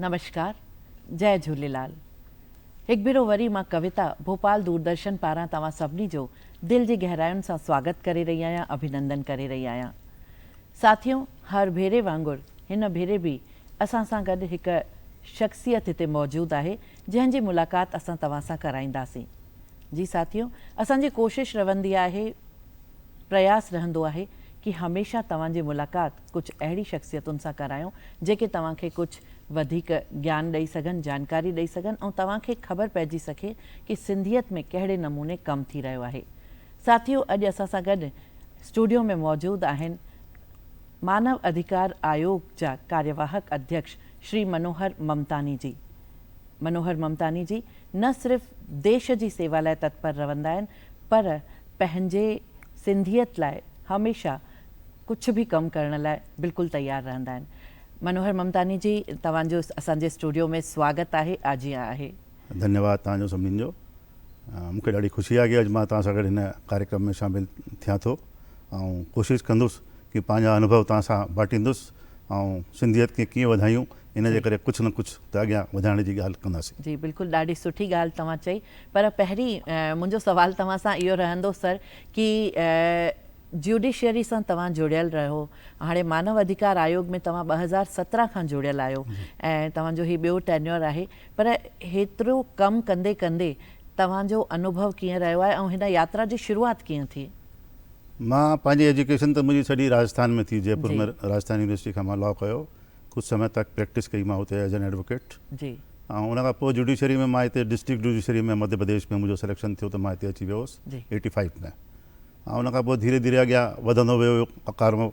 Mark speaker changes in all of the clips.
Speaker 1: नमस्कार, जय झूलेलाल। एक भेरो वरी मां कविता भोपाल दूरदर्शन पारां तव्हां सभिनी जो दिल जी गहराइयुनि सां स्वागत करे रही आहियां, अभिनंदन करे रही आहियां। साथियों, हर भेरे वांगुरु हिन भेरे बि असां सां गॾु हिकु शख़्सियत हिते मौजूदु आहे जंहिंजी मुलाक़ात असां तव्हां सां कराईंदासीं। जी साथियों, असांजी कोशिशि रहंदी आहे, प्रयास रहंदो आहे कि हमेशह तव्हांजी मुलाक़ात कुझु अहिड़ी शख़्सियतुनि सां करायूं जेके तव्हांखे कुझु वधीक ज्ञान ॾेई सघनि, जानकारी ॾेई सघनि ऐं तव्हांखे ख़बर पइजी सके कि सिंधियत में कहिड़े नमूने कमु थी रहियो आहे। साथियों, अॼु असां सां गॾु स्टूडियो में मौजूदु आहिनि मानव अधिकार आयोग जा कार्यवाहक अध्यक्ष श्री मनोहर ममतानी जी। मनोहर ममतानी जी न सिर्फ़ देश जी सेवा लाइ तत्पर रहंदा आहिनि, पर पंहिंजे सिंधियत लाइ हमेशह कुछ भी कम करण लाइ बिल्कुलु तैयार रहंदा आहिनि। मनोहर ममतानी जी, तव्हांजो असांजे स्टूडियो में स्वागत आहे, आजिया आहे।
Speaker 2: धन्यवाद तव्हांजो सभिनीनि जो। मूंखे ॾाढी ख़ुशी आहे कि अॼु मां तव्हां सां गॾु हिन कार्यक्रम में शामिल थियां थो ऐं कोशिशि कंदुसि कि पंहिंजा अनुभव तव्हां सां बांटींदुसि ऐं सिंधियत खे कीअं वधायूं, इन जे करे कुझु न कुझु त अॻियां वधाइण जी ॻाल्हि कंदासीं।
Speaker 1: जी बिल्कुलु, ॾाढी सुठी ॻाल्हि तव्हां चई। पर पहिरीं मुंहिंजो सवाल तव्हां सां इहो रहंदो सर कि ज्यूडिशरी सां तव्हां जुड़ियल रहो, हाणे मानव अधिकार आयोग में तव्हां 2017 खां जुड़ियल आहियो ऐं तव्हांजो ही ॿियो टेन्योर आहे, पर हेतिरो कमु कंदे कंदे तव्हांजो अनुभव कीअं रहियो आहे ऐं हिन यात्रा जी शुरूआत कीअं थी?
Speaker 2: मां पंहिंजी एजुकेशन त मुंहिंजी सॼी राजस्थान में थी, जयपुर में राजस्थान यूनिवर्सिटी खां मां लॉ कयो, कुझु समय तक प्रैक्टिस कई मां हुते एज एन एडवोकेट
Speaker 1: जी।
Speaker 2: ऐं उन खां पोइ जुडिशरी में मां हिते डिस्ट्रिक्ट जुडिशरी में मध्य प्रदेश में मुंहिंजो सिलेक्शन थियो त मां हिते अची वियो हुउसि 85 में। ऐं उन खां पोइ धीरे धीरे अॻियां वधंदो वियो, अकारो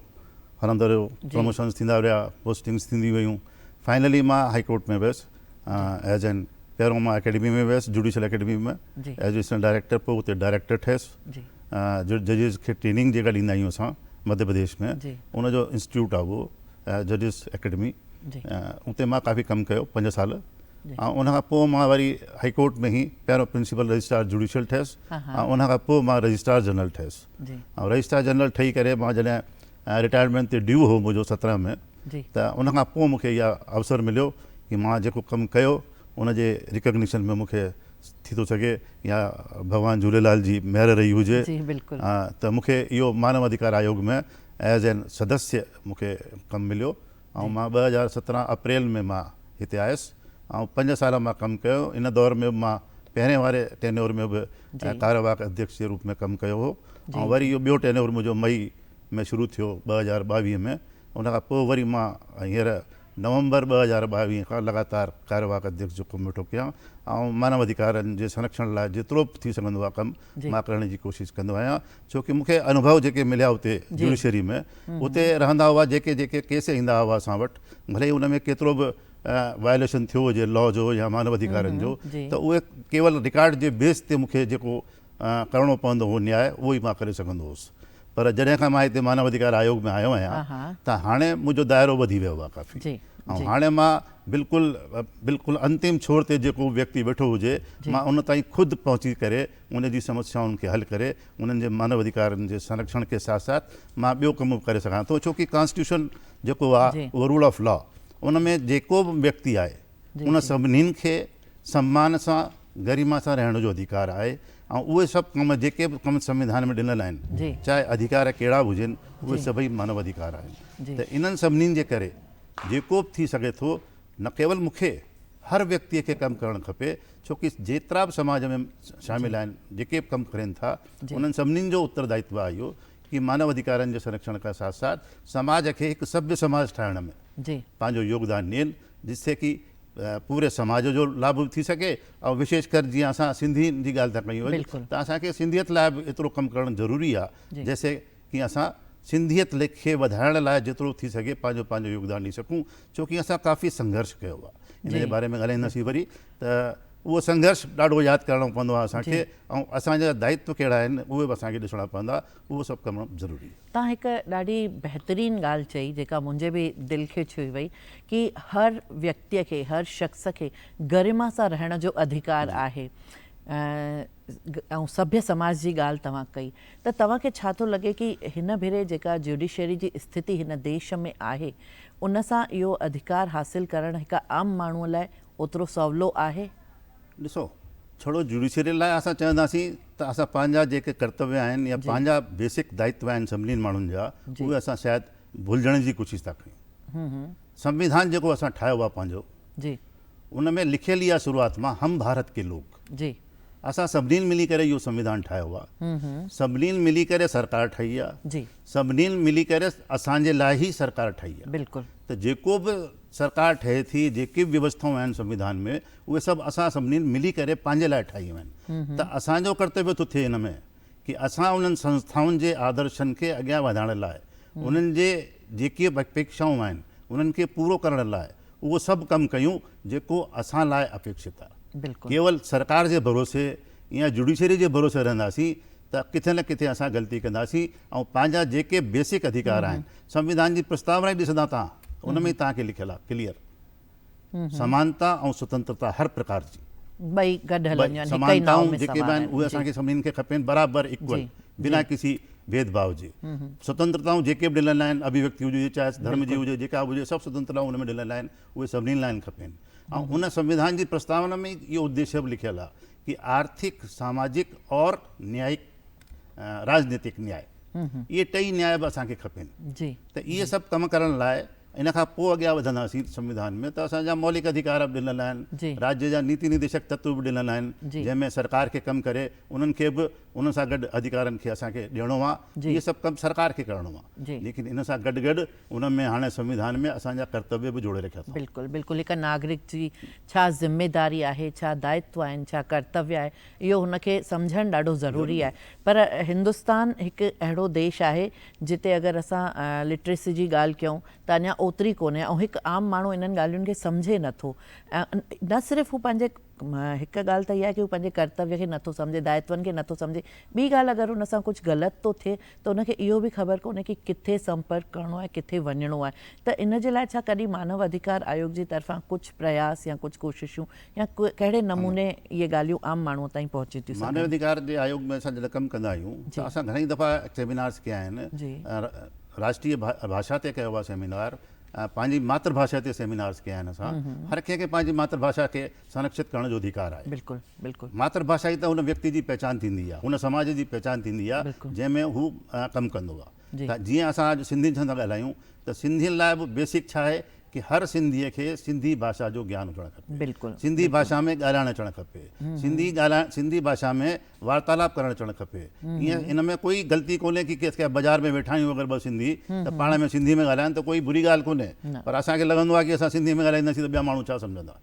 Speaker 2: हलंदो रहियो, प्रमोशन्स थींदा विया, पोस्टिंग्स थींदी वियूं। फाइनली मां हाई कोर्ट में वियुसि एज एन, पहिरों मां अकेडमी में वियुसि, जुडिशल अकेडमी में एजुकेशनल डायरेक्टर, पोइ हुते डायरेक्टर ठहियुसि। जजिस खे ट्रेनिंग जेका ॾींदा आहियूं असां मध्य प्रदेश में, उनजो इंस्टीट्यूट आहे उहो जजिस अकेडमी, उते मां काफ़ी कमु कयो 5 साल। ऐं उनखां पोइ मां वरी हाई कोर्ट में ई पहिरों प्रिंसिपल रजिस्ट्रार जुडिशल ठहियुसि ऐं उनखां पोइ मां रजिस्ट्रार जनरल ठहियुसि। ऐं रजिस्ट्रार जनरल ठही करे मां जॾहिं रिटायरमेंट ते ड्यू हो मुंहिंजो 17 में, त उनखां पोइ मूंखे इहा अवसर मिलियो कि मां जेको कमु कयो उनजे रिकग्निशन में मूंखे थी थो सघे या भॻवान झूलेलाल जी महिर रही हुजे त मूंखे इहो मानव अधिकार आयोग में एज एन सदस्य मूंखे कमु मिलियो। ऐं मां 2017 अप्रैल में मां हिते आयुसि ऐं 5 साल मां कमु कयो। इन दौर में मां पहिरें वारे टेन्योर में बि कार्यवाहक अध्यक्ष जे रूप में कमु कयो हो ऐं वरी इहो ॿियो टेन्योर मुंहिंजो मई में शुरू थियो 2022 में। उनखां पोइ वरी मां हींअर नवंबर 2022 खां लगातार कार्यवाहक अध्यक्ष जो कमु वेठो कयां ऐं मानव अधिकारनि जे संरक्षण लाइ जेतिरो बि थी सघंदो आहे कमु मां करण जी कोशिशि कंदो आहियां, छोकी मूंखे अनुभव जेके मिलिया उते जुडिशरी में, उते रहंदा हुआ जेके जेके केस ईंदा हुआ असां वटि, भले उन में केतिरो बि वायोलेशन थियो हुजे लॉ जो या मानव अधिकारनि जो, त उहे केवल रिकॉर्ड जे बेस ते मूंखे जेको करिणो पवंदो हो न्याय, उहो ई मां करे सघंदो हुउसि। पर जॾहिं खां मां हिते मानव अधिकार आयोग में आयो आहियां त हाणे मुंहिंजो दाइरो वधी वियो आहे काफ़ी। ऐं हाणे मां बिल्कुलु अंतिम छोर ते जेको व्यक्ति वेठो हुजे, मां उन ताईं ख़ुदि पहुची करे उन जी समस्याउनि खे हल करे उन्हनि जे मानव अधिकारनि जे संरक्षण के साथ साथ मां ॿियो कमु करे सघां थो, छोकी कॉन्स्टिट्यूशन जेको आहे उहो रूल ऑफ लॉ, उन में जेको बि व्यक्ति आहे उन सभिनीनि खे सम्मान सां गरिमा सां रहण जो अधिकार आहे। ऐं उहे सभु कम जेके बि कम संविधान में ॾिनल आहिनि, चाहे अधिकार कहिड़ा बि हुजनि, उहे सभई मानव अधिकार आहिनि। त इन्हनि सभिनीनि जे करे जेको बि थी सघे थो, न केवल मूंखे, हर व्यक्तिअ खे कमु करणु खपे, छोकी जेतिरा बि समाज में शामिल आहिनि, जेके बि कमु करनि था, उन्हनि सभिनीनि जो उत्तरदायित्व आहे इहो कि मानव अधिकारनि जे संरक्षण खां साथ साथ समाज खे हिकु सभ्य समाज ठाहिण में पंहिंजो योगदान ॾियनि, जिससे कि पूरे समाज जो लाभ बि थी सघे। ऐं विशेष कर जीअं असां सिंधियुनि जी ॻाल्हि था कयूं त असांखे सिंधियत लाइ बि एतिरो कमु करणु ज़रूरी आहे, जैसे कि असां सिंधियत खे वधाइण लाइ जेतिरो थी सघे पंहिंजो योगदान ॾेई सघूं, छोकी असां काफ़ी संघर्ष कयो आहे। इन जे बारे में ॻाल्हाईंदासीं वरी, त उहो संघर्ष ॾाढो यादि करिणो पवंदो आहे असांखे, ऐं असांजा दायित्व कहिड़ा आहिनि उहे बि असांखे ॾिसणा पवंदा, उहो सभु करणु ज़रूरी आहे।
Speaker 1: तव्हां हिकु ॾाढी बहितरीनु ॻाल्हि चई जेका मुंहिंजे बि दिलि खे छुई वई कि हर व्यक्तिअ खे, हर शख़्स खे गरिमा सां रहण जो अधिकार आहे। ऐं सभ्य समाज जी ॻाल्हि तव्हां कई, त तव्हांखे छा थो लॻे कि हिन भेरे जेका जुडिशरी जी स्थिति हिन देश में आहे उन सां इहो अधिकार हासिल करणु हिकु आम माण्हूअ लाइ ओतिरो सवलो आहे?
Speaker 2: ॾिसो, छोड़ो जुडिशरी लाइ असां चवंदासीं त असां पंहिंजा जेके कर्तव्य आहिनि या पंहिंजा बेसिक दायित्व आहिनि सभिनी माण्हुनि जा, उहे असां शायदि भुलिजण जी कोशिशि था कयूं। संविधान जेको असां ठाहियो आहे पंहिंजो,
Speaker 1: जी,
Speaker 2: उन में लिखियल ई आहे शुरूआत मां, हम भारत के लोग।
Speaker 1: जी,
Speaker 2: असां सभिनीनि मिली करे इहो संविधान ठाहियो आहे, सभिनीनि मिली करे सरकार ठाही आहे,
Speaker 1: जी,
Speaker 2: सभिनीनि मिली करे असांजे लाइ ई सरकार ठाही आहे।
Speaker 1: बिल्कुलु।
Speaker 2: त जेको बि सरकार ठहे थी, जेके बि व्यवस्थाऊं आहिनि संविधान में, उहे सभु असां सभिनीनि मिली करे पंहिंजे लाइ ठाहियूं आहिनि। त असांजो कर्तव्य थो थिए हिन में कि असां उन्हनि संस्थाउनि जे आदर्शनि खे अॻियां वधाइण लाइ, उन्हनि जे जेके अपेक्षाऊं आहिनि उन्हनि खे पूरो करण लाइ उहो सभु कमु कयूं जेको असां लाइ अपेक्षित आहे।
Speaker 1: बिल्कुलु।
Speaker 2: केवल सरकार जे भरोसे या जुडिशरी जे भरोसे रहंदासीं त किथे न किथे असां ग़लती कंदासीं ऐं पंहिंजा जेके बेसिक अधिकार आहिनि, संविधान जी प्रस्तावना ई ॾिसंदा तव्हां, उन में ई तव्हांखे लिखियलु आहे क्लियर, समानता ऐं स्वतंत्रता हर प्रकार जी,
Speaker 1: ॿई गॾु हलनि, यानी हिक ई नाव
Speaker 2: समानताऊं
Speaker 1: में
Speaker 2: जेके बि
Speaker 1: सवार
Speaker 2: आहिनि
Speaker 1: आहिनि।
Speaker 2: उहे
Speaker 1: जी,
Speaker 2: असांखे सभिनीनि खे खपेनि, बराबरि इक्वल, बिना किसी भेदभाव जे। स्वतंत्रताऊं जेके बि ॾिनल आहिनि, अभिव्यक्ति हुजे चाहे धर्म जी हुजे, जेका बि हुजे, सभु स्वतंत्रताऊं हुन में ॾिनल आहिनि, उहे सभिनीनि लाइ खपेनि। ऐं उन संविधान जी प्रस्तावना में इहो उद्देश्य बि लिखियलु आहे कि आर्थिक, सामाजिक और न्यायिक, राजनीतिक न्याय, इहे टई न्याय बि असांखे खपेनि।
Speaker 1: जी,
Speaker 2: त इहे सभु कम करण लाइ इन खां पोइ अॻियां वधंदासीं संविधान में, त असांजा मौलिक अधिकार बि ॾिनल
Speaker 1: जी।
Speaker 2: आहिनि, राज्य जा नीति निर्देशक तत्व बि ॾिनल आहिनि,
Speaker 1: जी।
Speaker 2: जंहिंमें सरकार खे कमु करे उन्हनि खे बि उन सां गॾु अधिकारनि खे असांखे ॾियणो आहे।
Speaker 1: जी।
Speaker 2: इहे सभु कमु सरकार खे करिणो आहे,
Speaker 1: जी।
Speaker 2: लेकिन इन सां गॾु गॾु उन में हाणे संविधान में असांजा कर्तव्य बि जोड़े रखिया अथऊं।
Speaker 1: बिल्कुलु बिल्कुलु। हिकु नागरिक जी छा ज़िमेदारी आहे, छा दायित्व आहिनि, छा कर्तव्य आहे, इहो हुनखे सम्झणु ॾाढो ज़रूरी आहे। पर हिंदुस्तान हिकु अहिड़ो देश आहे जिते अगरि असां लिटरेसी जी ॻाल्हि कयूं त अञा ओतिरी कोन्हे, ऐं हिकु आम माण्हू इन्हनि ॻाल्हियुनि खे सम्झे नथो। न सिर्फ़ु हू पंहिंजे, हिकु ॻाल्हि त इहा आहे कि हू पंहिंजे कर्तव्य खे नथो सम्झे, दायित्वनि खे नथो सम्झे। ॿी ॻाल्हि, अगरि हुन सां कुझु ग़लति थो थिए त उनखे इहो बि ख़बर कोन्हे कि किथे संपर्क करिणो आहे, किथे वञिणो आहे। त इन जे लाइ छा कॾहिं मानव अधिकार आयोग जी तरफ़ां कुझु प्रयास या कुझु कोशिशूं या कहिड़े नमूने इहे ॻाल्हियूं आम माण्हूअ ताईं पहुची थियूं सघनि?
Speaker 2: मानव अधिकार जे आयोग में असां जॾहिं कमु कंदा आहियूं त असां घणेई दफ़ा सेमिनार्स कया आहिनि।
Speaker 1: जी।
Speaker 2: राष्ट्रीय भाषा ते कयो आहे सेमिनार, पंहिंजी मातृभाषा ते सेमिनार्स कया आहिनि असां। हर कंहिंखे पंहिंजी मातृभाषा खे संरक्षित करण जो अधिकार आहे।
Speaker 1: बिल्कुलु बिल्कुलु।
Speaker 2: मातृभाषा ई त हुन व्यक्ति जी पहचान थींदी आहे, हुन समाज जी पहचान थींदी आहे जंहिंमें हू कमु कंदो आहे। त जीअं असां अॼु सिंधियुनि सां था ॻाल्हायूं त सिंधियुनि लाइ बि बेसिक छा आहे कि हर सिंधीअ खे सिंधी भाषा जो ज्ञान हुजणु खपे,
Speaker 1: बिल्कुलु।
Speaker 2: सिंधी भाषा में ॻाल्हाइणु अचणु खपे, सिंधी भाषा में वार्तालाप करणु अचणु खपे। ईअं इन में कोई ग़लती कोन्हे कि कंहिं बाज़ार में वेठा आहियूं अगरि ॿ सिंधी त पाण में सिंधी में ॻाल्हाइनि त कोई बुरी ॻाल्हि कोन्हे, पर असांखे लॻंदो आहे कि असां सिंधी में ॻाल्हाईंदासीं त ॿिया माण्हू छा सम्झंदा।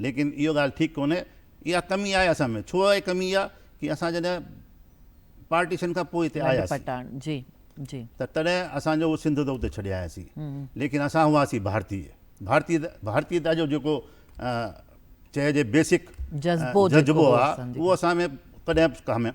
Speaker 2: लेकिन इहो ॻाल्हि ठीकु कोन्हे, इहा कमी आहे असां में। छो आहे कमी? आहे कि असां जॾहिं पार्टीशन खां पोइ हिते आयासीं
Speaker 1: जी जी,
Speaker 2: त तॾहिं असांजो उहो सिंध त उते छॾे आयासीं, लेकिन असां हुआसीं भारतीयता जो जेको चइजे बेसिक जज़्बो आहे उहो असां में कॾहिं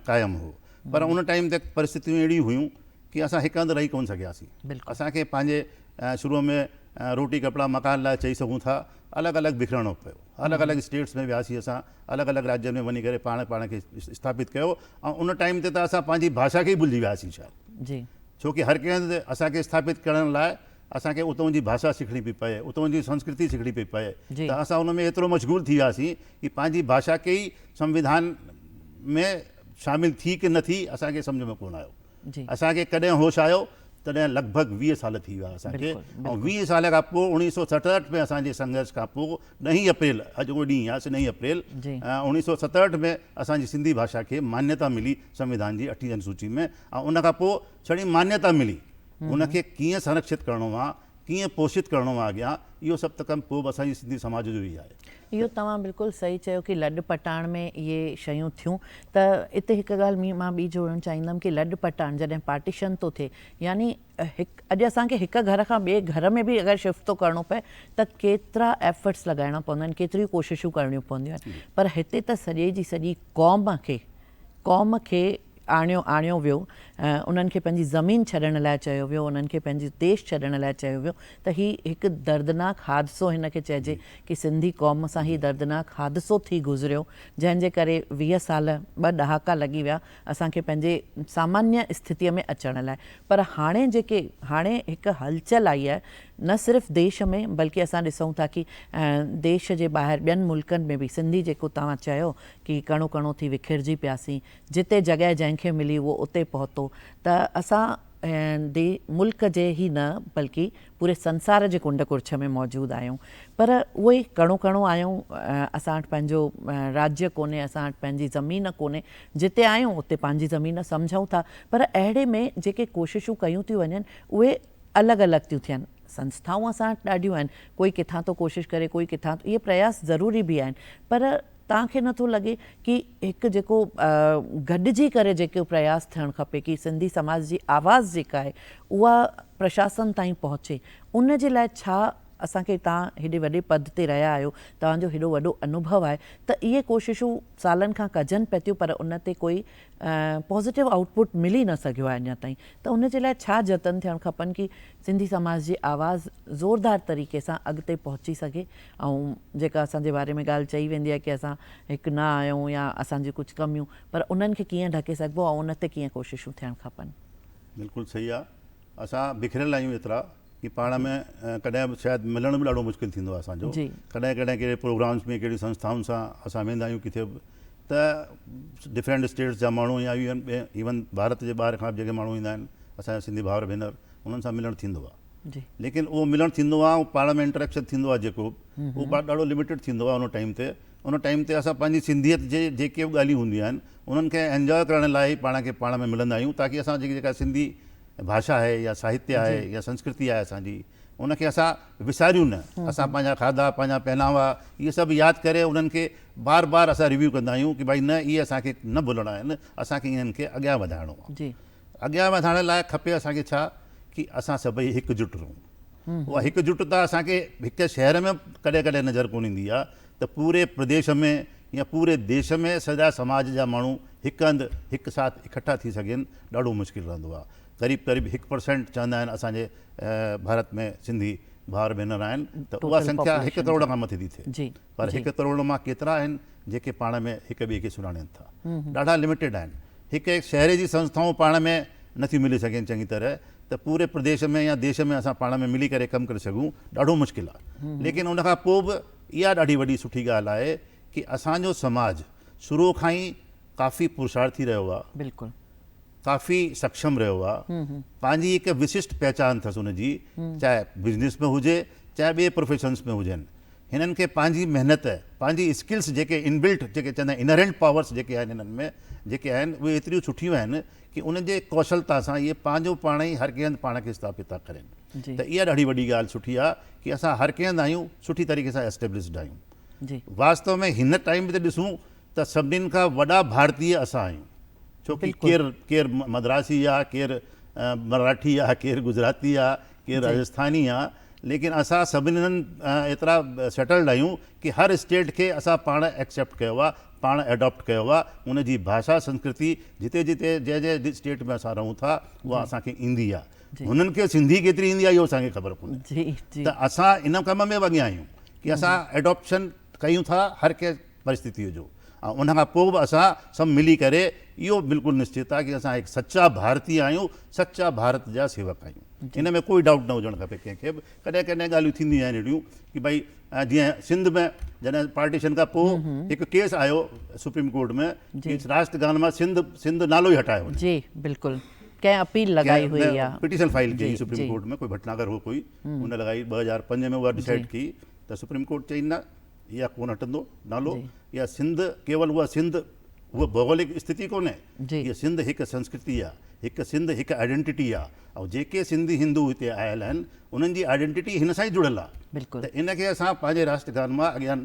Speaker 2: क़ाइमु हो। पर उन टाइम ते परिस्थितियूं अहिड़ियूं हुयूं कि असां हिकु हंधि रही कोन सघियासीं। असांखे पंहिंजे शुरूअ में रोटी कपिड़ा मकान लाइ चई सघूं था, अलॻि अलॻि बिखरणो पियो, अलॻि अलॻि स्टेट्स में वियासीं असां, अलॻि अलॻि राज्यनि में वञी करे पाण खे स्थापित कयो। ऐं उन टाइम ते त असां पंहिंजी भाषा खे ई भुलिजी वियासीं शायदि,
Speaker 1: जी,
Speaker 2: छो कि हर कंहिं हंधि असांखे स्थापित करण लाइ असांखे उतां जी भाषा सिखणी पई पए, उतां जी संस्कृति सिखणी पई पए। त असां उन में एतिरो मशगूल थी वियासीं कि पंहिंजी भाषा खे ई संविधान में शामिल थी कि न थी असांखे सम्झ में कोन आयो। असांखे कॾहिं होश आयो तॾहिं लॻभॻि 20 साल थी विया असांखे। ऐं 20 साल खां पोइ 1967 में असांजे संघर्ष खां पोइ 9 अप्रैल, अॼु उहो ॾींहुं आहे 9 अप्रैल 1967 में असांजी सिंधी भाषा खे मान्यता मिली संविधान जी 8वीं अनुसूची में। ऐं उन खां पोइ छड़ी मान्यता मिली, उनखे कीअं संरक्षित करिणो आहे, कीअं पोषित करिणो आहे अॻियां, इहो सभु त कमु पोइ बि असांजी सिंधी समाज जो ई आहे।
Speaker 1: इहो तव्हां बिल्कुलु सही चयो कि लॾ पटाइण में इहे शयूं थियूं। त हिते हिकु ॻाल्हि मां ॿी जोड़णु चाहींदमि कि लॾ पटाइण जॾहिं पार्टीशन थो थिए, यानी अॼु असांखे हिकु घर खां ॿिए घर में बि अगरि शिफ्ट थो करिणो पए त केतिरा एफर्ट्स लॻाइणा पवंदा आहिनि, केतिरियूं कोशिशूं करणियूं पवंदियूं आहिनि। पर हिते त सॼे जी सॼी क़ौम खे आणियो वियो उन्हनि खे पंहिंजी ज़मीन छॾण लाइ चयो वियो, उन्हनि खे पंहिंजी देश छॾण लाइ चयो वियो, त हीउ हिकु दर्दनाक हादिसो हिन खे चइजे कि सिंधी क़ौम सां हीउ दर्दनाक हादिसो थी गुज़रियो, जंहिंजे करे 20 साल 2 ॾहाका लॻी विया असांखे पंहिंजे सामान्य स्थितीअ में अचण लाइ। पर हाणे हिकु हलचल आई आहे, न सिर्फ़ु देश में बल्कि असां ॾिसूं था कि देश जे ॿाहिरि ॿियनि मुल्कनि में बि सिंधी जेको तव्हां चयो कि कणो कणो थी विखिरजी पियासीं, जिते जॻह जंहिंखे मिली उहो उते पहुतो, त असां मुल्क जे ई न बल्कि पूरे संसार जे कुंड कुर्छ में मौजूदु आहियूं। पर उहो ई कणो कणो आहियूं, असां वटि पंहिंजो राज्य कोन्हे, असां वटि पंहिंजी ज़मीन कोन्हे, जिते आहियूं उते पंहिंजी ज़मीन सम्झूं था। पर अहिड़े में जेके कोशिशूं कयूं थियूं वञनि उहे अलॻि अलॻि थियूं थियनि। संस्थाऊं असां वटि ॾाढियूं आहिनि, कोई किथां थो कोशिशि करे, कोई किथां, इहे प्रयास ज़रूरी बि आहिनि। पर तव्हांखे नथो लॻे कि हिकु जेको गॾिजी करे जेको प्रयास थियणु खपे कि सिंधी समाज जी आवाज़ जेका आहे उहा प्रशासन ताईं पहुचे, उन जे लाइ छा असांखे, तव्हां हेॾे वॾे पद ते रहिया आहियो, तव्हांजो हेॾो वॾो अनुभव आहे, त इहे कोशिशूं सालनि खां कजनि पिया थियूं, पर उन ते कोई पॉज़िटिव आउटपुट मिली न सघियो आहे अञा ताईं। त उन जे लाइ छा जतन थियणु खपनि कि सिंधी समाज जी आवाज़ ज़ोरदार तरीक़े सां अॻिते पहुची सघे, ऐं जेका असांजे बारे में ॻाल्हि चई वेंदी आहे कि असां हिकु न आहियूं या असांजी कुझु कमियूं, पर उन्हनि खे कीअं ढके सघिबो ऐं उन ते कीअं कोशिशूं थियणु खपनि?
Speaker 2: बिल्कुलु सही आहे। असां बिखरियल आहियूं एतिरा कि पाण में कॾहिं बि शायदि मिलण बि ॾाढो मुश्किल थींदो आहे असांजो। कॾहिं कॾहिं कहिड़े प्रोग्राम्स में कहिड़ी संस्थाउनि सां असां वेंदा आहियूं किथे बि, त डिफरेंट स्टेट्स जा माण्हू या इवन भारत जे ॿाहिरि खां बि जेके माण्हू ईंदा आहिनि, असांजा सिंधी भाउर भेनर, उन्हनि सां मिलणु थींदो आहे। लेकिन उहो मिलणु थींदो आहे, पाण में इंटरेक्शन थींदो आहे जेको, उहो ॾाढो लिमिटेड थींदो आहे उन टाइम ते असां पंहिंजी सिंधियत जे जेके बि ॻाल्हियूं हूंदियूं आहिनि उन्हनि खे एंजॉय करण लाइ पाण खे पाण में मिलंदा आहियूं, ताकी असां जेका सिंधी भाषा आहे या साहित्य आहे या संस्कृति आहे असांजी, उनखे असां विसारियूं न। असां पंहिंजा खाधा, पंहिंजा पहनावा, इहे सभु यादि करे उन्हनि खे बार बार असां रिव्यू कंदा आहियूं कि भाई न, इहे असांखे न भुलणा आहिनि, असांखे इन्हनि खे अॻियां वधाइणो आहे। अॻियां वधाइण लाइ खपे असांखे छा कि असां सभई हिकजुट रहूं। उहा हिकजुटता असांखे हिकु शहर में कॾहिं कॾहिं नज़र कोन ईंदी आहे, त पूरे प्रदेश में या पूरे देश में सॼा समाज जा माण्हू हिकु हंधि हिकु साथ इकट्ठा थी सघनि, ॾाढो मुश्किल रहंदो आहे। क़रीब क़रीब 1% चवंदा आहिनि असांजे भारत में सिंधी भाउर भेनर आहिनि, त उहा संख्या 1 करोड़ खां मथे थी थिए। पर 1 करोड़ मां केतिरा आहिनि जेके पाण में हिक ॿिए खे सुञाणनि था? ॾाढा लिमिटेड आहिनि। हिकु शहर जी संस्थाऊं पाण में नथियूं मिली सघनि चङी तरह, त पूरे प्रदेश में या देश में असां पाण में मिली करे कमु करे सघूं, ॾाढो मुश्किल आहे। लेकिन उनखां पोइ बि इहा ॾाढी वॾी सुठी ॻाल्हि आहे कि असांजो समाज शुरू खां ई काफ़ी पुरुषार्थी रहियो आहे,
Speaker 1: बिल्कुलु
Speaker 2: काफ़ी सक्षम रहियो आहे। पंहिंजी हिकु विशिष्ट पहचान अथसि उनजी, चाहे बिजनेस में हुजे चाहे ॿिए प्रोफेशन्स में हुजनि। हिननि खे पंहिंजी महिनत, पंहिंजी स्किल्स जेके इनबिल्ट, जेके चवंदा आहिनि इनहेरेंट पावर्स जेके आहिनि हिननि में जेके आहिनि, उहे एतिरियूं सुठियूं आहिनि कि उनजे कौशलता सां इहे पंहिंजो पाण ई हर कंहिं हंधि पाण खे स्थापित था करनि। त इहा ॾाढी वॾी ॻाल्हि सुठी आहे कि असां हर कंहिं हंधि आहियूं, सुठी तरीक़े सां एस्टेब्लिश्ड आहियूं। वास्तव में हिन टाइम ते ॾिसूं त सभिनीनि खां वॾा भारतीय असां आहियूं, छोकी केरु मद्रासी आहे, केरु मराठी आहे, केरु गुजराती आहे, केरु राजस्थानी आहे, लेकिन असां सभिनीनि एतिरा सेटल्ड आहियूं कि हर स्टेट खे असां पाण एक्सेप्ट कयो आहे, पाण एडॉप्ट कयो आहे। उनजी भाषा संस्कृति जिते जिते जंहिं स्टेट में असां रहूं था उहा असांखे ईंदी आहे। हुननि खे सिंधी केतिरी ईंदी आहे इहो असांखे ख़बर कोन्हे। त असां इन कम में अॻियां आहियूं कि असां एडॉप्शन कयूं था हर कंहिं परिस्थितीअ जो, ऐं उनखां पोइ बि असां सभु मिली करे इहो बिल्कुलु निश्चित आहे कि असां हिकु सचा भारतीय आहियूं, सचा भारत जा सेवक आहियूं। इन में कोई डाउट न हुजणु खपे कंहिंखे बि। कॾहिं कॾहिं ॻाल्हियूं थींदियूं आहिनि अहिड़ियूं कि भई जीअं सिंध में जॾहिं पार्टीशन खां पोइ हिकु केस आयो सुप्रीम कोर्ट में कि राष्ट्रगान मां सिंध नालो ई हटायो।
Speaker 1: जी बिल्कुलु, कंहिं अपील लॻाई हुई आहे,
Speaker 2: पिटीशन फाइल कई सुप्रीम कोर्ट में, कोई भटनागर हो कोई, हुन लॻाई 2005 में उहा डिसाइड की त सुप्रीम कोर्ट चई न, इहा कोन हटंदो नालो, इहा सिंध केवल उहा सिंध उहा भौगोलिक स्थिति कोन्हे, इहा सिंध हिकु संस्कृति आहे, हिकु सिंध हिकु आइडेंटिटी आहे, ऐं जेके सिंधी हिंदू हिते आयल आहिनि उन्हनि जी आइडेंटिटी हिन सां ई जुड़ियल आहे। त इनखे असां पंहिंजे राष्ट्रगान मां अॻियां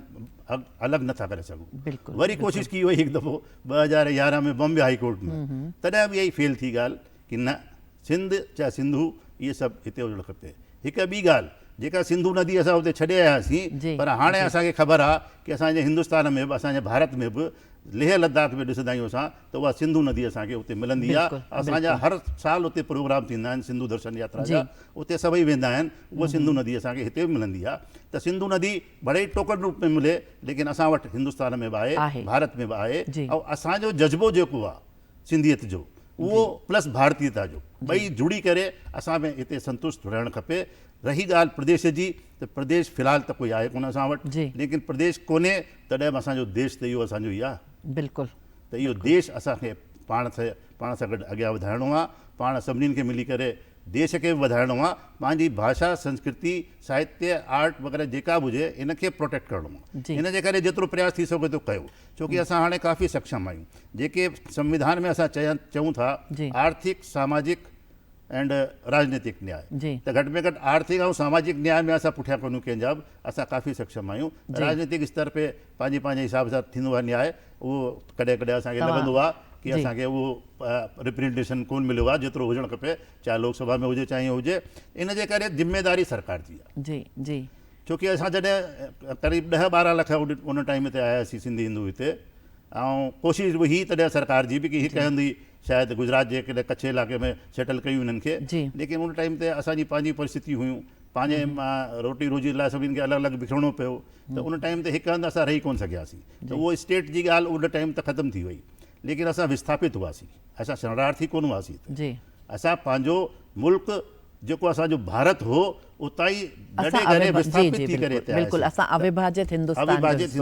Speaker 2: अलॻि नथा करे सघूं। वरी कोशिशि कई वई हिकु दफ़ो 2011 में बॉम्बे हाई कोर्ट में, तॾहिं बि इहा ई फेल थी ॻाल्हि कि न, सिंध चाहे सिंधू इहे सभु हिते हुजणु खपे। हिकु ॿी ॻाल्हि, जेका सिंधू नदी असां हुते छॾे आयासीं, पर हाणे असांखे ख़बर आहे कि असांजे हिंदुस्तान में बि, असांजे भारत में बि लेह लद्दाख में ॾिसंदा आहियूं असां त उहा सिंधु नदी असांखे उते मिलंदी आहे।
Speaker 1: बिल्कुलु,
Speaker 2: असांजा हर साल उते प्रोग्राम थींदा आहिनि सिंधु दर्शन यात्रा जा, उते सभई वेंदा आहिनि। उहा सिंधु नदी असांखे हिते बि मिलंदी आहे। त सिंधु नदी भले ई टोकन रूप में मिले, लेकिन असां वटि हिंदुस्तान में बि आहे, भारत में बि आहे। ऐं असांजो जज़्बो जेको आहे सिंधियत जो, उहो प्लस भारतीयता जो, ॿई जुड़ी करे असां में हिते संतुष्ट रहणु खपे। रही ॻाल्हि प्रदेश जी, त प्रदेश फ़िलहाल त कोई आहे कोन असां वटि, लेकिन प्रदेश कोन्हे तॾहिं बि असांजो देश त इहो असांजो ई आहे।
Speaker 1: बिल्कुलु।
Speaker 2: त इहो देश असांखे पाण सां गॾु अॻियां वधाइणो आहे। पाण सभिनीनि खे मिली करे देश खे बि वधाइणो आहे। पंहिंजी भाषा, संस्कृति, साहित्य, आर्ट वग़ैरह जेका बि हुजे, इनखे प्रोटेक्ट करिणो आहे। इन जे करे जेतिरो प्रयास थी सघे थो कयो, छोकी असां हाणे काफ़ी सक्षम आहियूं। जेके संविधान में असां चऊं था आर्थिक, सामाजिक एंड राजनीतिक न्याय, त घटि में घटि आर्थिक ऐं सामाजिक न्याय में असां पुठियां कोन्हूं कंहिंजा बि, असां काफ़ी सक्षम आहियूं। राजनीतिक स्तर पे पंहिंजे हिसाब सां थींदो आहे न्याय, उहो कॾहिं कॾहिं असांखे लॻंदो आहे कि असांखे उहो रिप्रेजेंटेशन कोन मिलियो आहे जेतिरो हुजणु खपे, चाहे लोकसभा में हुजे चाहे हुजे। इन जे करे ज़िम्मेदारी सरकार जी आहे। छोकी असां जॾहिं क़रीब 10-12 लख उन टाइम ते आयासीं सिंधी हिंदू हिते, ऐं कोशिशि बि ही तॾहिं सरकार जी बि कि हिकु हंधि शायदि गुजरात जे कॾहिं कच्छ इलाइक़े में सेटल कयूं हिननि खे, लेकिन उन टाइम ते असांजी पंहिंजी परिस्थितियूं हुयूं, पंहिंजे रोटी रोज़ी लाइ सभिनी खे अलॻि अलॻि बिखरणो पियो। त उन टाइम ते हिकु हंधि असां रही कोन सघियासीं। त उहो स्टेट जी ॻाल्हि उन टाइम ते ख़तमु थी वई, लेकिन असां विस्थापित हुआसीं, असां शरणार्थी कोन हुआसीं। असां पंहिंजो मुल्क जेको असांजो भारत हो, उतां ई डटे करे विस्थापित थी करे
Speaker 1: अविभाजित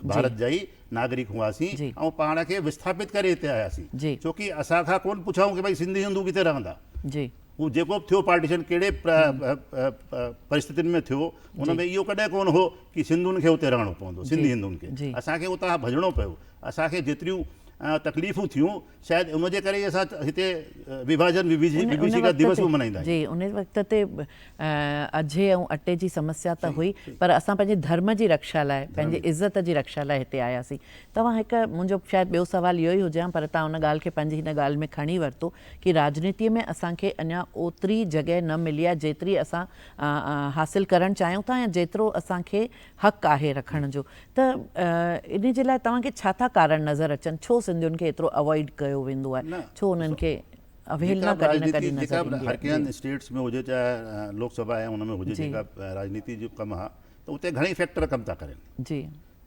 Speaker 2: भारत जा ई नागरिक हुआसीं ऐं पाण खे विस्थापित करे हिते आयासीं। छोकी असां खां कोन पुछऊं कि भई सिंधी हिंदू किथे रहंदा। हू जेको बि थियो पार्टीशन, कहिड़े परिस्थितियुनि में थियो, उन में इहो कॾहिं कोन हो कि सिंधुनि खे उते रहणो पवंदो, सिंधी हिंदुनि खे। असांखे उतां भॼणो पियो। असांखे जेतिरियूं तकलीफ़ूं थियूं, शायदि उनजे करे ई असां हिते विभाजन विभीषिका दिवस बि मल्हाईंदा आहियूं।
Speaker 1: उन वक़्त ते अझे ऐं अटे जी समस्या त हुई, पर असां पंहिंजे धर्म जी रक्षा लाइ, पंहिंजे इज़त जी रक्षा लाइ हिते आयासीं। तव्हां हिकु, मुंहिंजो शायदि ॿियो सुवाल इहो ई हुजे, पर तव्हां उन ॻाल्हि खे पंहिंजी हिन ॻाल्हि में खणी वरितो कि राजनीतिअ में असांखे अञा ओतिरी जॻह न मिली आहे जेतिरी असां हासिलु करणु चाहियूं था, या जेतिरो असांखे हक़ु आहे रखण जो। त इन जे लाइ तव्हांखे छा था कारण नज़र अचनि? छो सिंधियुनि खे एतिरो अवॉइड कयो वेंदो आहे? छो उन्हनि खे अवहेलना कॾहिं न कॾहिं नज़र ईंदी आहे?
Speaker 2: हर कंहिं स्टेट्स में हुजे, चाहे लोकसभा आहे उन में हुजे, जेका राजनीति जो कमु आहे, त उते घणेई फैक्टर कमु था करनि।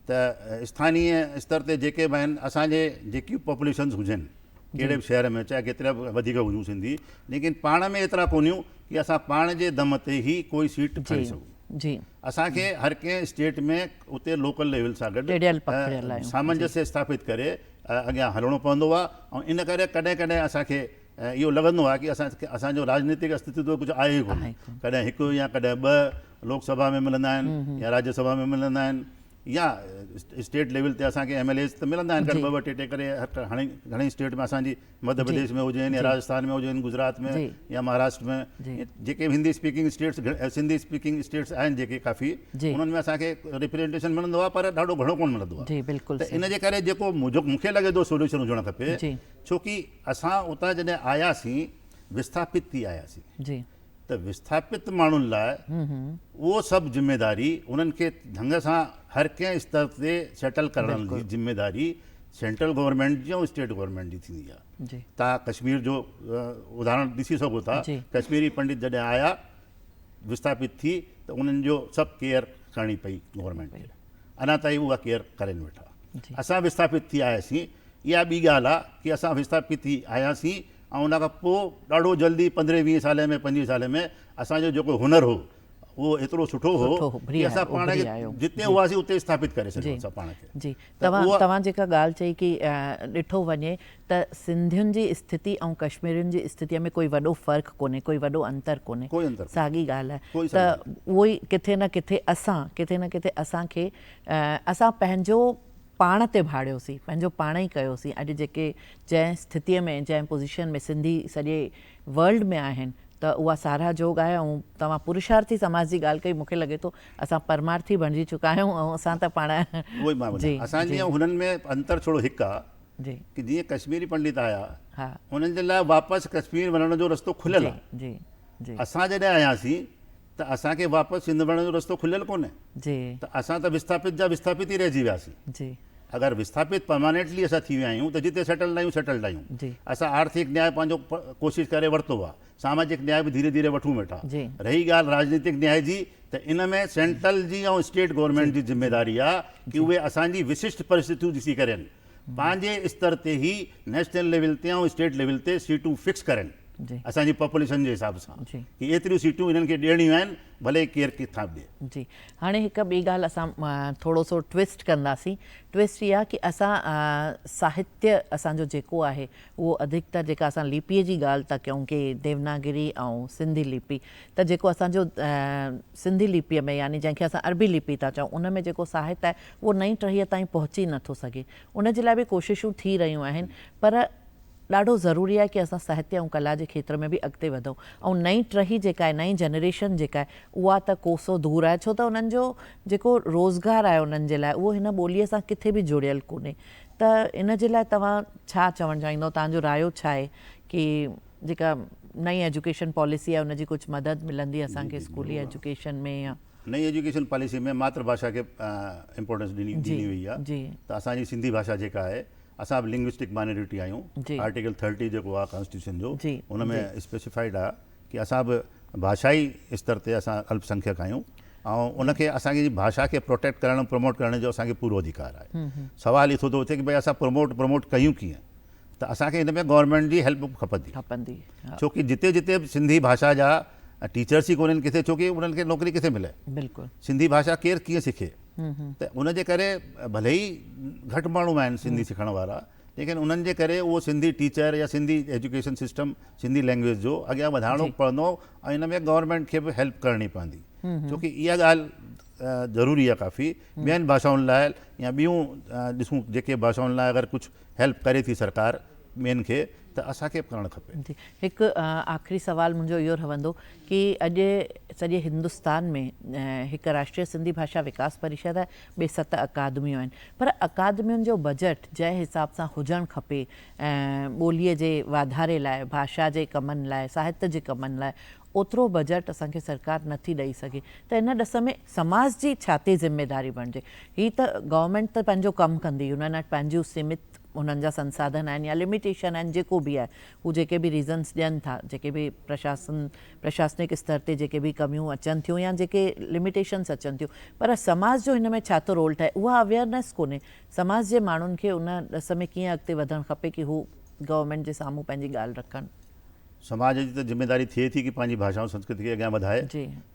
Speaker 2: त स्थानीय स्तर ते जेके बि आहिनि, असांजे जेकियूं पॉपुलेशन्स हुजनि कहिड़े बि शहर में, चाहे केतिरा बि वधीक हुजूं सिंधी, लेकिन पाण में एतिरा कोन्हियूं कि असां पाण जे दम ते ई कोई सीट खणी सघूं। असांखे हर कंहिं स्टेट में उते लोकल लेवल सां गॾु सामंजस्य स्थापित करे अॻियां हलणो पवंदो आहे। ऐं इन करे कॾहिं कॾहिं असांखे इहो लॻंदो आहे कि असांजो राजनीतिक अस्तित्व कुझु आहे ई कोन। कॾहिं हिकु या कॾहिं 2 लोकसभा में मिलंदा आहिनि, या राज्यसभा में मिलंदा आहिनि, या स्टेट लेवल ते असांखे MLAs त मिलंदा आहिनि, 2-2 करे। घणेई स्टेट में असांजी मध्य प्रदेश में हुजनि, या राजस्थान में हुजनि, गुजरात में या महाराष्ट्र में, जेके Hindi speaking status, Sindhi speaking status आहिनि जेके काफ़ी, उन्हनि में असांखे रिप्रेजेंटेशन मिलंदो आहे, पर ॾाढो घणो कोन मिलंदो आहे। त इन जे करे जेको मूंखे लॻे थो सोल्यूशन हुजणु खपे, छोकी असां उतां जॾहिं आयासीं विस्थापित थी आयासीं, त विस्थापित माण्हुनि लाइ उहो सभु जिम्मेदारी उन्हनि खे ढंग सां हर कंहिं स्तर ते सेटल करण जी जिम्मेदारी सेंट्रल गवर्नमेंट जी ऐं स्टेट गवर्नमेंट जी थींदी आहे। तव्हां कश्मीर जो उदाहरण ॾिसी सघो था। कश्मीरी पंडित जॾहिं आया, विस्थापित थी, त उन्हनि जो सभु केयर करणी पई गवर्नमेंट खे। अञा ताईं उहा केयर करे न वेठा। असां विस्थापित थी आयासीं, इहा ॿी ॻाल्हि आहे कि असां विस्थापित थी आयासीं, ऐं उन खां पोइ ॾाढो जल्दी 15-20 साल में 25 साल में असांजो जेको हुनर हो उहो एतिरो सुठो हो कि असां पाण खे जिते हुआसीं उते स्थापित करे सघूं असां पाण खे।
Speaker 1: तव्हां जेका ॻाल्हि चई कि ॾिठो वञे त सिंधियुनि जी स्थिति ऐं कश्मीरियुनि जी स्थितीअ में कोई वॾो फ़र्क़ु कोन्हे, कोई वॾो अंतर कोन्हे, साॻी ॻाल्हि आहे। त उहो ई किथे न किथे असांखे असां पंहिंजो पाण ते भाड़ियोसीं, पंहिंजो पाण ई कयोसीं। अॼु जेके जंहिं स्थितीअ में, जंहिं पोज़ीशन में सिंधी सॼे वर्ल्ड में आहिनि, त उहा साराह जोग आहे। ऐं तव्हां पुरुषार्थी समाज जी ॻाल्हि कई, मूंखे लॻे थो असां परमार्थी बणिजी चुका आहियूं। ऐं असां त पाण
Speaker 2: असांजी हुननि में अंतर थोरो हिकु आहे कि जीअं कश्मीरी पंडित आया, उन्हनि जे लाइ वापसि कश्मीर वञण जो रस्तो खुलियल आहे। असां जॾहिं आयासीं त असांखे वापसि सिंध वञण जो रस्तो खुलियल कोन्हे। त असां त विस्थापित जा विस्थापित ई रहिजी वियासीं। अगर विस्थापित परमानेंटली असां थी विया आहियूं त जिते सेटल्ड आहियूं
Speaker 1: जी।
Speaker 2: असां आर्थिक न्याय पंहिंजो कोशिशि करे वरितो आहे, सामाजिक न्याय भी धीरे धीरे वठूं वेठा।
Speaker 1: जी।
Speaker 2: रही ॻाल्हि राजनीतिक न्याय जी त इन में सेंट्रल जी ऐं स्टेट गवर्नमेंट जी जिम्मेदारी आहे कि उहे असांजी विशिष्ट परिस्थितियूं ॾिसी करे पंहिंजे स्तर ते ई नेशनल लेवल ते ऐं स्टेट लेवल ते सीटूं फिक्स करनि
Speaker 1: जी।
Speaker 2: असांजी पॉपुलेशन जे हिसाब सां
Speaker 1: जी।
Speaker 2: कि एतिरियूं सीटूं इन्हनि खे ॾियणियूं आहिनि, भले केरु किथां बि ॾिए।
Speaker 1: जी। हाणे हिकु ॿी ॻाल्हि असां थोरो सो ट्विस्ट कंदासीं। ट्विस्ट इहा कि असां साहित्य असांजो जेको आहे उहो अधिकतर जेका असां लिपीअ जी ॻाल्हि था कयूं कि देवनागरी ऐं सिंधी लिपि, त जेको असांजो सिंधी लिपीअ में यानी जंहिंखे असां अरबी लिपि था चऊं उन में जेको साहित्य आहे उहो नई टहीअ ताईं पहुची नथो सघे। उन जे लाइ बि कोशिशूं थी रहियूं आहिनि, पर ॾाढो ज़रूरी आहे कि असां साहित्य ऐं कला जे खेत्र में बि अॻिते वधूं ऐं नई टही जेका आहे, नई जनरेशन जेका आहे उहा त कोसो दूर आहे, छो त उन्हनि जो जेको रोज़गारु आहे उन्हनि जे लाइ उहो हिन ॿोलीअ सां किथे बि जुड़ियल कोन्हे। त इन जे लाइ तव्हां छा चवणु चाहींदव, तव्हांजो रायो छा आहे कि जेका नई एजुकेशन पॉलिसी आहे उनजी कुझु मदद मिलंदी असांखे स्कूली एजुकेशन में? या
Speaker 2: नई एजुकेशन पॉलिसी में मातृभाषा खे इम्पोर्टेंस ॾिनी वई आहे। त असांजी सिंधी भाषा जेका आहे, असां बि लिंग्विस्टिक माइनॉरिटी आहियूं। आर्टिकल 30 जेको आहे कॉन्स्टिट्यूशन जो उन में स्पेसिफाइड आहे कि असां बि भाषाई स्तर ते असां अल्पसंख्यक आहियूं ऐं उनखे असांजी भाषा खे प्रोटेक्ट करण प्रमोट करण जो असांखे पूरो अधिकार आहे। सवाल इहो थो अचे कि भई असां प्रमोट कयूं कीअं, त असांखे हिन में गवर्नमेंट जी हेल्प खपंदी। छोकी जिते जिते सिंधी भाषा जा टीचर्स ई कोन्हनि किथे, छोकी उन्हनि खे नौकिरी किथे मिले। बिल्कुलु सिंधी भाषा केरु कीअं सिखे, त उनजे करे भले ई घटि माण्हू आहिनि सिंधी सिखण वारा, लेकिन उन्हनि जे करे उहो सिंधी टीचर या Sindhi education system Sindhi language जो अॻियां वधाइणो पवंदो ऐं हिन में गवर्नमेंट खे बि हेल्प करणी पवंदी। छोकी इहा ॻाल्हि ज़रूरी आहे काफ़ी। ॿियनि भाषाउनि लाइ या ॿियूं ॾिसूं जेके भाषाउनि लाइ अगरि कुझु हेल्प करे थी सरकार ॿियनि खे, त असांखे बि करणु खपे।
Speaker 1: जी। हिकु आख़िरी सुवालु मुंहिंजो इहो रहंदो कि अॼु सॼे हिंदुस्तान में हिकु राष्ट्रीय सिंधी भाषा विकास परिषद आहे, ॿिए 7 अकादमियूं आहिनि, पर अकादमियुनि जो बजट जंहिं हिसाब सां हुजणु खपे ॿोलीअ जे वाधारे लाइ, भाषा जे कमनि लाइ, साहित्य जे कमनि लाइ, ओतिरो बजट असांखे सरकार नथी ॾेई सघे। त इन ॾिस में समाज जी छा थी ज़िम्मेदारी बणिजे? हीअ त गवर्नमेंट त पंहिंजो कमु कंदी, उन्हनि वटि पंहिंजूं सीमित उन्हनि जा संसाधन आहिनि या लिमिटेशन आहिनि, जेको बि आहे हू जेके बि रीज़न्स ॾियनि था, जेके बि प्रशासनिक स्तर ते जेके बि कमियूं अचनि थियूं या जेके लिमिटेशन्स अचनि थियूं, पर समाज जो हिन में छा थो रोल ठहे? उहा अवेयरनेस कोन्हे समाज जे माण्हुनि खे उन ॾिस में कीअं अॻिते वधणु खपे कि हू गवर्नमेंट जे साम्हूं पंहिंजी ॻाल्हि रखनि।
Speaker 2: समाज जी त जिम्मेदारी थिए थी कि पंहिंजी भाषा ऐं संस्कृति खे अॻियां वधाए,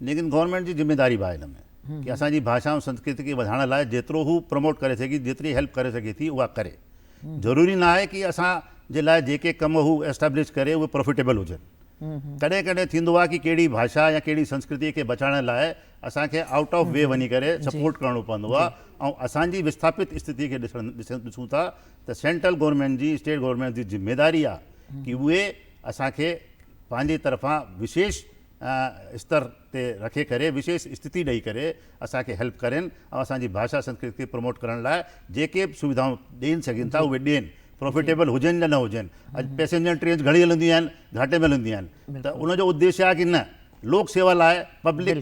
Speaker 2: लेकिन गवर्नमेंट जी जिम्मेदारी बि आहे हिन में कि असांजी भाषा ऐं संस्कृति खे वधाइण लाइ जेतिरो हू प्रमोट करे सघे, जेतिरी हेल्प करे सघे थी उहा करे। ज़रूरी न आहे कि असांजे लाइ जेके कम हू एस्टेब्लिश करे उहे प्रॉफिटेबल हुजनि। कॾहिं कॾहिं थींदो आहे कि कहिड़ी भाषा या कहिड़ी संस्कृति खे बचाइण लाइ असांखे आउट ऑफ वे वञी करे सपोर्ट करणो पवंदो आहे ऐं असांजी विस्थापित स्थिति खे ॾिसूं था त सेंट्रल गवर्नमेंट जी, स्टेट गवर्नमेंट जी जिम्मेदारी आहे कि उहे असांखे पंहिंजी तरफ़ां विशेष स्तर ते रखे करे, विशेष स्थिति ॾेई करे असांखे हेल्प कनि ऐं असांजी भाषा संस्कृति खे प्रमोट करण लाइ जेके बि सुविधाऊं ॾेई सघनि था उहे ॾियनि, प्रॉफिटेबल हुजनि या न हुजनि। अॼु पैसेंजर ट्रेन्स घणी हलंदियूं आहिनि, घाटे में हलंदियूं आहिनि, त उनजो उद्देश्य आहे कि न लोक सेवा लाइ, पब्लिक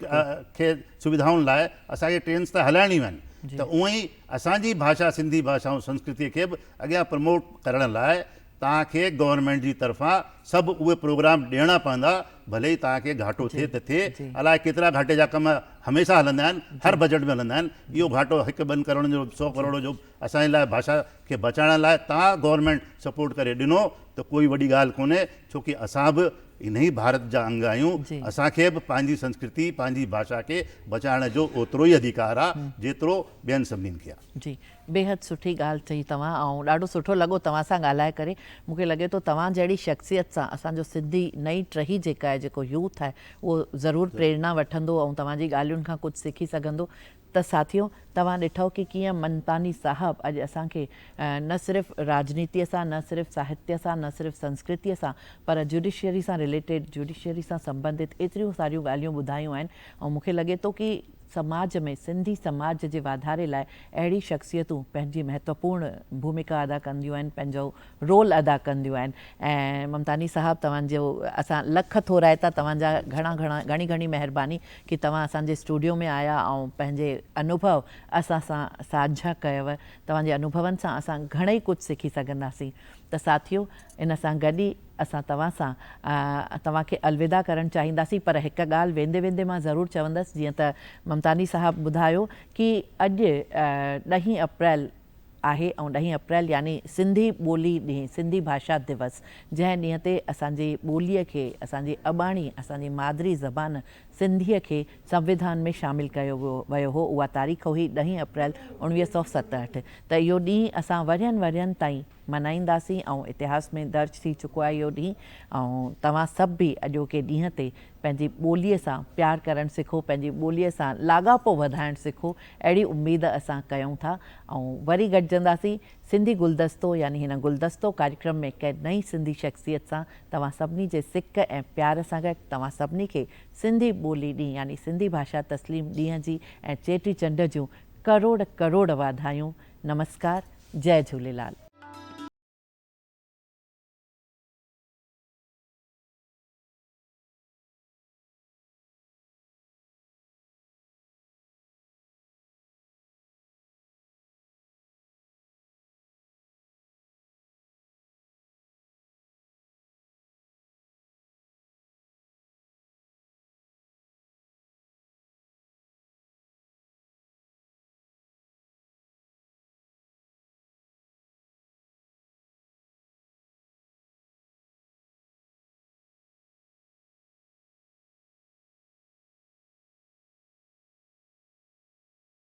Speaker 2: खे सुविधाउनि लाइ असांखे ट्रेन्स त हलाइणियूं आहिनि। त उअं ई असांजी भाषा, सिंधी भाषा ऐं संस्कृति खे बि अॻियां प्रमोट करण लाइ तव्हांखे गवर्नमेंट जी तरफ़ां सभु उहे प्रोग्राम ॾियणा पवंदा, भले ई तव्हांखे घाटो थिए त थिए। अलाए केतिरा घाटे जा कम हमेशह हलंदा आहिनि, हर बजट में हलंदा आहिनि। इहो घाटो 1-2 करोड़ जो, 100 करोड़ जो असांजे लाइ भाषा खे बचाइण लाइ तव्हां गवर्नमेंट सपोर्ट करे ॾिनो त कोई वॾी ॻाल्हि कोन्हे, छोकी असां बि इन ई भारत जा अंग आहियूं। असांखे बि पंहिंजी संस्कृति, पंहिंजी भाषा खे बचाइण जो ओतिरो ई अधिकार आहे जेतिरो ॿियनि सभिनीनि खे आहे।
Speaker 1: जी, बेहद सुठी ॻाल्हि चई तव्हां ऐं ॾाढो सुठो लॻो तव्हां सां ॻाल्हाए करे। मूंखे लॻे थो तव्हां जहिड़ी शख़्सियत सां असांजो सिंधी नई टही जेका आहे, जेको यूथ आहे, उहो ज़रूरु प्रेरणा वठंदो ऐं तव्हांजी ॻाल्हियुनि खां कुझु सिखी सघंदो। त साथियो, तव्हां ॾिठो कि कीअं मनतानी साहब अॼु असांखे न सिर्फ़ु राजनीतिअ सां, न सिर्फ़ु साहित्य सां, न सिर्फ़ु संस्कृतीअ सां, पर जुडिशरी सां रिलेटेड, जुडिशरी सां संबंधित एतिरियूं सारियूं ॻाल्हियूं ॿुधायूं आहिनि। ऐं मूंखे लॻे थो कि समाज में सिंधी समाज जे वाधारे लाइ अहिड़ी शख़्सियतूं पंहिंजी महत्वपूर्ण भूमिका अदा कंदियूं आहिनि, पंहिंजो रोल अदा कंदियूं आहिनि। ऐं ममतानी साहब, तव्हांजो असां लख थोराइता, तव्हांजा घणी महिरबानी कि तव्हां असांजे स्टूडियो में आया ऐं पंहिंजे अनुभव असां सां साझा कयव। तव्हांजे अनुभवनि सां असां घणेई कुझु सिखी सघंदासीं। त साथियो, इन सां गॾु ई असां तव्हां सां तव्हांखे अलविदा करणु चाहींदासीं। पर हिकु ॻाल्हि वेंदे वेंदे मां ज़रूरु चवंदसि, जीअं त ममतानी साहब ॿुधायो कि अॼु 10 अप्रैल आहे ऐं 10 अप्रैल यानी सिंधी ॿोली ॾींहुं, सिंधी भाषा दिवस, जंहिं ॾींहं ते असांजी ॿोलीअ खे, असांजी अॿाणी, असांजी मादरी ज़बान सिंधीअ खे संविधान में शामिलु कयो वियो हो। उहा तारीख़ हुई 10 अप्रैल 1967। त इहो ॾींहुं असां वरियनि ताईं मल्हाईंदासीं ऐं इतिहास में दर्ज थी चुको आहे इहो ॾींहुं। ऐं तव्हां सभु बि अॼोके ॾींहं ते पंहिंजी ॿोलीअ सां प्यारु करणु सिखो, पंहिंजी ॿोलीअ सां लाॻापो वधाइणु सिखो, अहिड़ी उमेद असां कयूं था। ऐं वरी गॾिजंदासीं सिंधी गुलदस्तो यानी हिन गुलदस्तो कार्यक्रम में कंहिं नई सिंधी शख़्सियत सां। तव्हां सभिनी जे सिक ऐं प्यार सां गॾु तव्हां सभिनी खे सिंधी ॿोली ॾींहुं यानी सिंधी भाषा तस्लीम ॾींहं जी ऐं चेटीचंड जूं करोड़ करोड़ वाधायूं। नमस्कार, जय झूलेलाल।